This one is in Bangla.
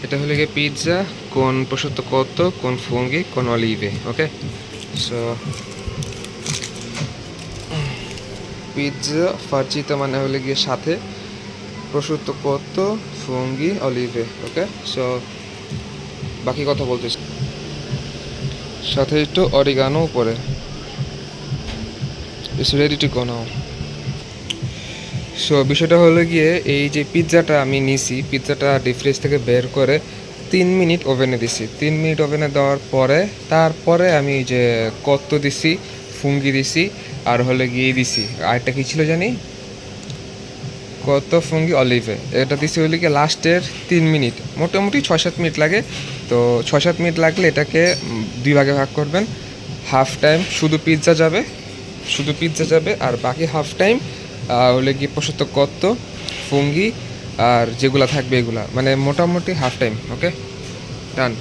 এটা হলো গিয়ে pizza con prosciutto cotto con funghi con olive, ওকে। সো পিৎজা ফার্জিতো মানে হলো গিয়ে সাথে, prosciutto cotto funghi olive, ওকে। সো বাকি কথা বলতেছি, সাথে একটু অরিগানো উপরে। It's ready to go now. So বিষয়টা হলো গিয়ে এই যে পিৎজাটা আমি নিছি, পিৎজাটা ডিপ ফ্রিজ থেকে বের করে 3 মিনিট ওভেনে দিছি। 3 মিনিট ওভেনে দেওয়ার পরে তারপরে আমি যে কত্ত দিছি, ফুঙ্গি দিছি, আর হলে গিয়ে দিছি আরেকটা কী ছিল জানি, কত ফুঙ্গি অলিভে, এটা দিছি হলে গিয়ে লাস্টের 3 মিনিট। মোটামুটি 6-7 মিনিট লাগে। তো 6-7 মিনিট লাগলে এটাকে 2 ভাগে ভাগ করবেন। হাফ টাইম শুধু পিৎজা যাবে, আর বাকি হাফ টাইম হলে গিয়ে prosciutto cotto ফুঙ্গি আর যেগুলা থাকবে এগুলা, মানে মোটামুটি হাফ টাইম, ওকে ডান।